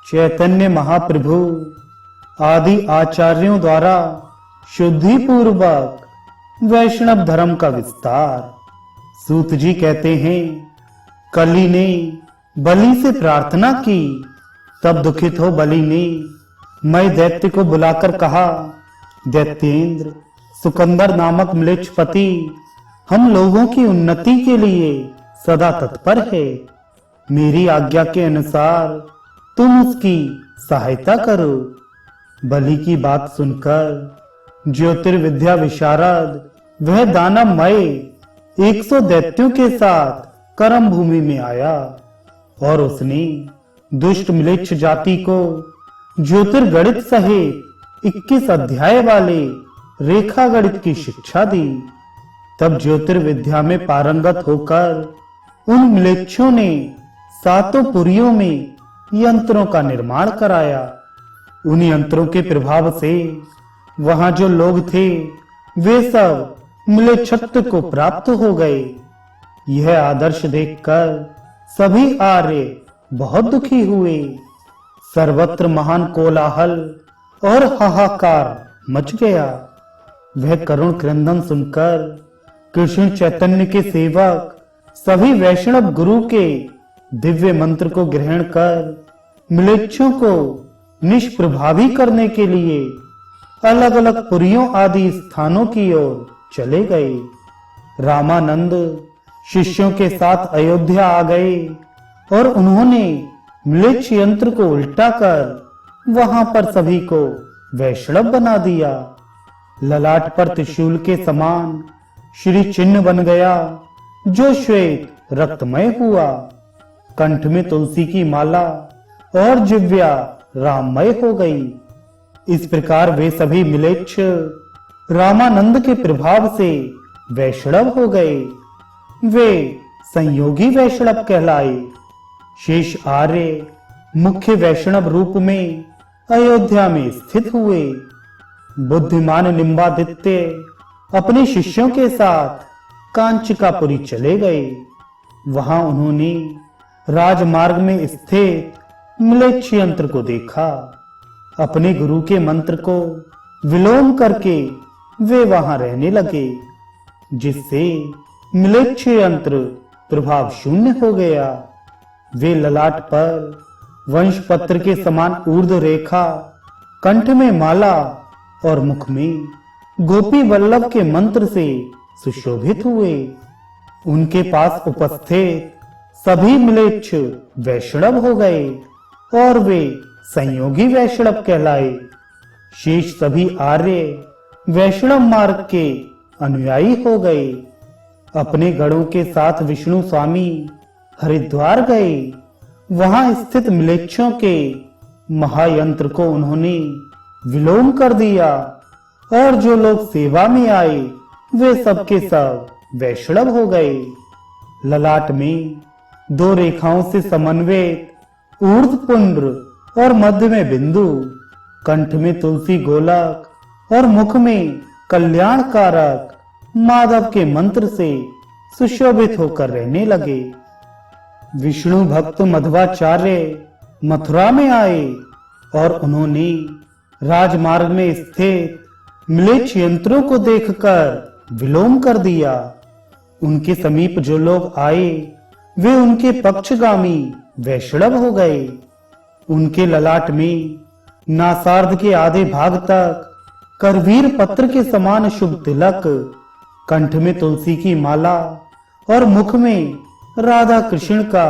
चैतन्य महाप्रभु आदि आचार्यों द्वारा शुद्धि पूर्वक वैष्णव धर्म का विस्तार। सूत जी कहते हैं, कली ने बलि से प्रार्थना की, तब दुखित हो बलि ने मैं दैत्य को बुलाकर कहा, दैत्येंद्र, सुकंदर नामक म्लेच्छपति हम लोगों की उन्नति के लिए सदा तत्पर है। मेरी आज्ञा के अनुसार तुम उसकी सहायता करो। बलि की बात सुनकर ज्योतिर्विद्या विशारद वह दानवमय 100 दैत्यों के साथ कर्म भूमि में आया और उसने दुष्ट म्लेच्छ जाति को ज्योतिर्गणित सहित 21 अध्याय वाले रेखा गणित की शिक्षा दी। तब ज्योतिर्विद्या में पारंगत होकर उन म्लेच्छों ने 7 पुरियों में यंत्रों का निर्माण कराया। उन यंत्रों के प्रभाव से वहां जो लोग थे वे सब म्लेच्छत्व को प्राप्त हो गए। यह आदर्श देखकर सभी आर्य बहुत दुखी हुए। सर्वत्र महान कोलाहल और हाहाकार मच गया। वह करुण क्रंदन सुनकर कृष्ण चैतन्य के सेवक सभी वैष्णव गुरु के दिव्य मंत्र को ग्रहण कर म्लेच्छों को निष्प्रभावी करने के लिए अलग अलग पुरियों आदि स्थानों की ओर चले गए। रामानंद शिष्यों के साथ अयोध्या आ गए और उन्होंने म्लेच्छ यंत्र को उल्टा कर वहां पर सभी को वैष्णव बना दिया। ललाट पर त्रिशूल के समान श्री चिन्ह बन गया जो श्वेत रक्तमय हुआ। कंठ में तुलसी की माला और जिव्या राममय हो गई। इस प्रकार वे सभी म्लेच्छ रामानंद के प्रभाव से वैष्णव हो गए। वे संयोगी वैष्णव कहलाए। शेष आर्य मुख्य वैष्णव रूप में अयोध्या में स्थित हुए। बुद्धिमान निम्बादित्य अपने शिष्यों के साथ कांचिकापुरी चले गए। वहां उन्होंने राजमार्ग में स्थित म्लेच्छ यंत्र को देखा। अपने गुरु के मंत्र को विलोम करके वे वहां रहने लगे, जिससे म्लेच्छ यंत्र प्रभाव शून्य हो गया। वे ललाट पर वंश पत्र के समान ऊर्ध रेखा, कंठ में माला और मुख में गोपी वल्लभ के मंत्र से सुशोभित हुए। उनके पास उपस्थित सभी म्लेच्छ वैष्णव हो गए और वे संयोगी वैष्णव कहलाए। शेष सभी आर्य वैष्णव मार्ग के अनुयायी हो गए। अपने गणों के साथ विष्णु स्वामी हरिद्वार गए। वहां स्थित म्लेच्छों के महायंत्र को उन्होंने विलोम कर दिया और जो लोग सेवा में आए वे सबके सब वैष्णव हो गए। ललाट में 2 रेखाओं से समन्वित ऊर्ध्वपुंड्र और मध्य में बिंदु, कंठ में तुलसी गोलक और मुख में कल्याणकारक माधव के मंत्र से सुशोभित होकर रहने लगे। विष्णु भक्त मध्वाचार्य मथुरा में आए और उन्होंने राजमार्ग में स्थित म्लेच्छ यंत्रों को देखकर विलोम कर दिया। उनके समीप जो लोग आए वे उनके पक्षगामी वैष्णव हो गए। उनके ललाट में नासार्ध के आधे भाग तक करवीर पत्र के समान शुभ तिलक, कंठ में तुलसी की माला और मुख में राधा कृष्ण का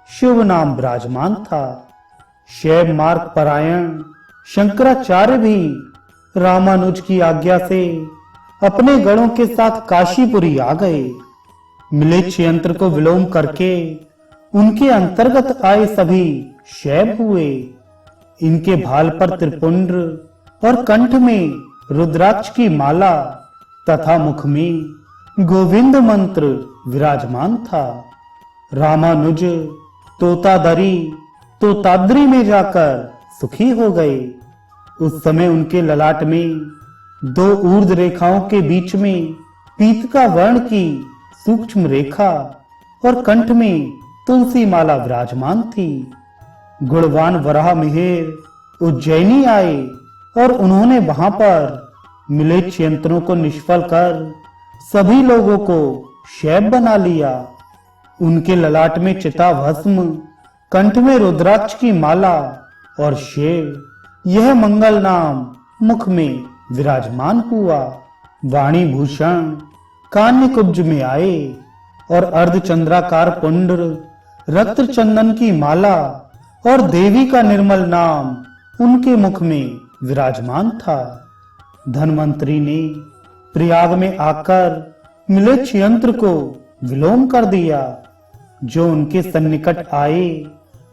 शुभ नाम विराजमान था। शैव मार्ग परायण शंकराचार्य भी रामानुज की आज्ञा से अपने गणों के साथ काशीपुरी आ गए। म्लेच्छ यंत्र को विलोम करके उनके अंतर्गत आए सभी शैव हुए। इनके भाल पर त्रिपुंड्र और कंठ में रुद्राक्ष की माला तथा मुख में गोविंद मंत्र विराजमान था। रामानुज तोतादरी तोताद्री में जाकर सुखी हो गए। उस समय उनके ललाट में 2 ऊर्ध रेखाओं के बीच में पीतका वर्ण की सूक्ष्म रेखा और कंठ में तुलसी माला विराजमान थी। गुणवान वराह मिहिर उज्जैनी आए और उन्होंने वहां पर मिलेच्छ यंत्रों को निष्फल कर सभी लोगों को शैव बना लिया। उनके ललाट में चिता भस्म, कंठ में रुद्राक्ष की माला और शेव यह मंगल नाम मुख में विराजमान हुआ। वाणी भूषण कान्य कुब्ज में आए और अर्धचंद्राकार पुंड्र, रक्त चंदन की माला और देवी का निर्मल नाम उनके मुख में विराजमान था। धन्वंतरी ने प्रयाग में आकर मिलेच्छ यंत्र को विलोम कर दिया। जो उनके सन्निकट आए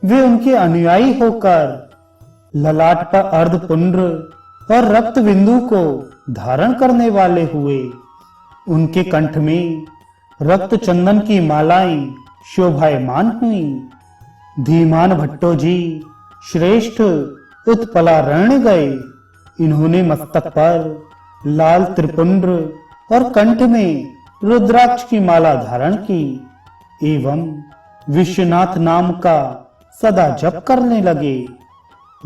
वे उनके अनुयायी होकर ललाट पर अर्धपुंड्र और रक्त बिंदु को धारण करने वाले हुए। उनके कंठ में रक्त चंदन की मालाएं शोभायमान हुई। धीमान भट्टो जी श्रेष्ठ उत्पलारण्य गए। इन्होंने मस्तक पर लाल त्रिपुंड्र और कंठ में रुद्राक्ष की माला धारण की एवं विश्वनाथ नाम का सदा जप करने लगे।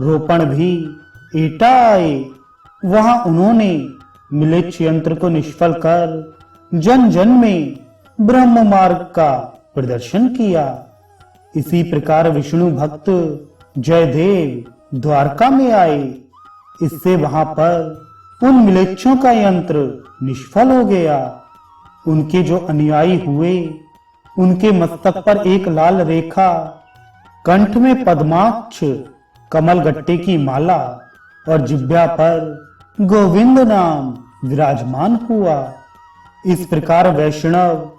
रोपण भी एटा आए। वहां उन्होंने मिलेच्छ यंत्र को निष्फल कर जन जन में ब्रह्म मार्ग का प्रदर्शन किया। इसी प्रकार विष्णु भक्त जयदेव द्वारका में आए। इससे वहां पर उन मिलेच्छों का यंत्र निष्फल हो गया। उनके जो अनुयायी हुए उनके मस्तक पर एक लाल रेखा, कंठ में पद्माक्ष कमल गट्टे की माला और जिह्वा पर गोविंद नाम विराजमान हुआ। इस प्रकार वैष्णव,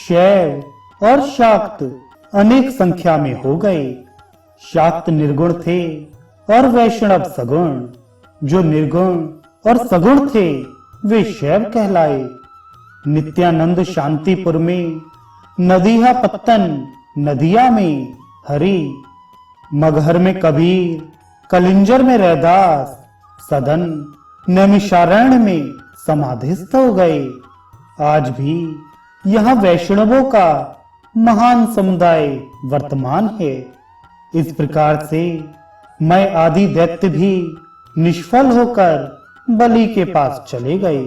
शैव और शाक्त अनेक संख्या में हो गए। शाक्त निर्गुण थे और वैष्णव सगुण। जो निर्गुण और सगुण थे वे शैव कहलाए। नित्यानंद शांतिपुर में, नदिया पत्तन नदिया में हरि, मगहर में कबीर, कलिंजर में रैदास, सदन नैमिषारण्य में समाधिस्थ हो गए। आज भी यहाँ वैष्णवों का महान समुदाय वर्तमान है। इस प्रकार से मैं आदि दैत्य भी निष्फल होकर बलि के पास चले गए।